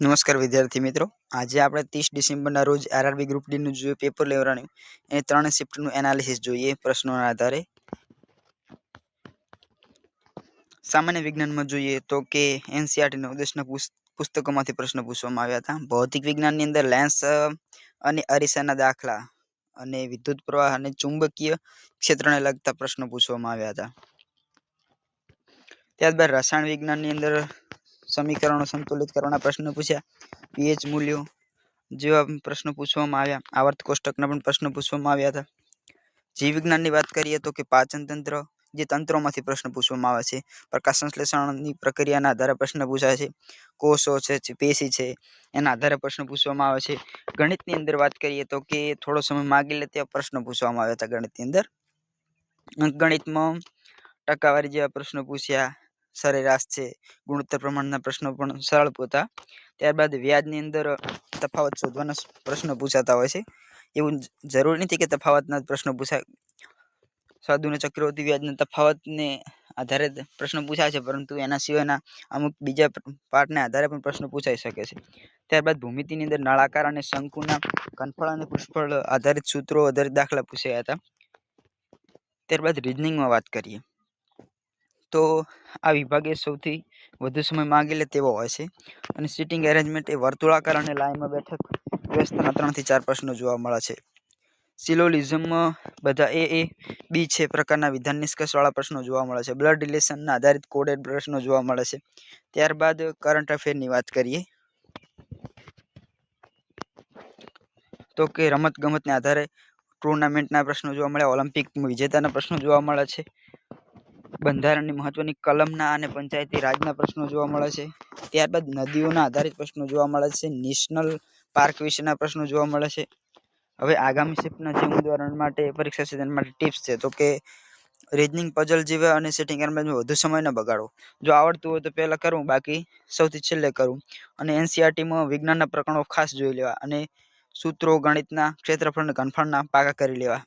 નમસ્કાર વિદ્યાર્થી મિત્રો, આજે આપણે 30 ડિસેમ્બરના રોજ આરઆરબી ગ્રુપ ડી નું જે પેપર લેવાનું એ 3 શિફ્ટનું એનાલિસિસ જોઈએ પ્રશ્નોના આધારે. સામાન્ય વિજ્ઞાનમાં જોઈએ તો કે એનસીઈઆરટી 10ના પુસ્તકોમાંથી પ્રશ્ન પૂછવામાં આવ્યા હતા. ભૌતિક વિજ્ઞાનની અંદર લેન્સ અને અરીસાના દાખલા અને વિદ્યુત પ્રવાહ અને ચુંબકીય ક્ષેત્રને લગતા પ્રશ્નો પૂછવામાં આવ્યા હતા. ત્યારબાદ રસાયણ વિજ્ઞાનની અંદર સમીકરણો સંતુલિત કરવાના પ્રશ્નો પૂછ્યા, પીએચ મૂલ્યો જેવા પ્રશ્નો પૂછવામાં આવ્યા. આવર્ત કોષ્ટકના પણ પ્રશ્નો પૂછવામાં આવ્યા હતા. જીવ વિજ્ઞાનની વાત કરીએ તો કે પાચન તંત્ર, જે તંત્રોમાંથી પ્રશ્ન પૂછવામાં આવે છે. પ્રકાશ સંશ્લેષણની પ્રક્રિયાના આધારે પ્રશ્ન પૂછાય છે. કોષો છે, પેશી છે, એના આધારે પ્રશ્ન પૂછવામાં આવે છે. ગણિતની અંદર વાત કરીએ તો કે થોડો સમય માગી લે તેવા પ્રશ્નો પૂછવામાં આવ્યા હતા. ગણિતની અંદર અંકગણિતમાં ટકાવારી જેવા પ્રશ્નો પૂછ્યા, સરેરાશ છે, ગુણોત્તર પ્રમાણના પ્રશ્નો પણ સરળ હતા. ત્યારબાદ વ્યાજની અંદર તફાવત શોધવાના પ્રશ્નો પૂછાતા હોય છે. એવું જરૂરી નથી કે તફાવતના પ્રશ્નો પૂછાય. સાદુ અને ચક્રવૃદ્ધિ વ્યાજના તફાવતને આધારે પ્રશ્નો પૂછાય છે, પરંતુ એના સિવાયના અમુક બીજા પાર્ટને આધારે પણ પ્રશ્નો પૂછાઈ શકે છે. ત્યારબાદ ભૂમિતિની અંદર નળાકાર અને શંકુના ઘનફળ અને પૃષ્ઠફળ આધારિત સૂત્રો આધારિત દાખલા પૂછાયા હતા. ત્યારબાદ રીઝનિંગમાં વાત કરીએ તો આ વિભાગે સૌથી વધુ સમય માંગી લે તેવો હોય છે. અને સિટિંગ એરેન્જમેન્ટ એ વર્તુળાકાર અને લાઈનમાં બેઠક વ્યવસ્થાના 3 થી 4 પ્રશ્નો જોવા મળે છે. સિલોલિઝમમાં બધા એ બી છે પ્રકારના વિધાન નિષ્કર્ષવાળા પ્રશ્નો જોવા મળે છે. બ્લડ રિલેશનના આધારિત કોડેડ પ્રશ્નો જોવા મળે છે. ત્યારબાદ કરંટ અફેરની વાત કરીએ તો કે રમત ગમતને આધારે ટુર્નામેન્ટના પ્રશ્નો જોવા મળે, ઓલિમ્પિક વિજેતાના પ્રશ્નો જોવા મળે છે. બંધારણની મહત્વની કલમના અને પંચાયતી રાજના પ્રશ્નો જોવા મળે છે. ત્યારબાદ નદીઓના આધારિત પ્રશ્નો જોવા મળે છે. નેશનલ પાર્ક વિશેના પ્રશ્નો જોવા મળે છે. હવે આગામી શિફ્ટના જે ઉમેદવારો માટે પરીક્ષા છે તેના માટે ટિપ્સ છે તો કે રીઝનિંગ, પઝલ જેવા અને સેટિંગ એરેન્જમેન્ટમાં વધુ સમય ન બગાડો. જો આવડતું હોય તો પહેલા કરવું, બાકી સૌથી છેલ્લે કરવું. અને એનસીઈઆરટીમાં વિજ્ઞાનના પ્રકરણો ખાસ જોઈ લેવા અને સૂત્રો, ગણિતના ક્ષેત્રફળ અને ઘનફળના પાકા કરી લેવા.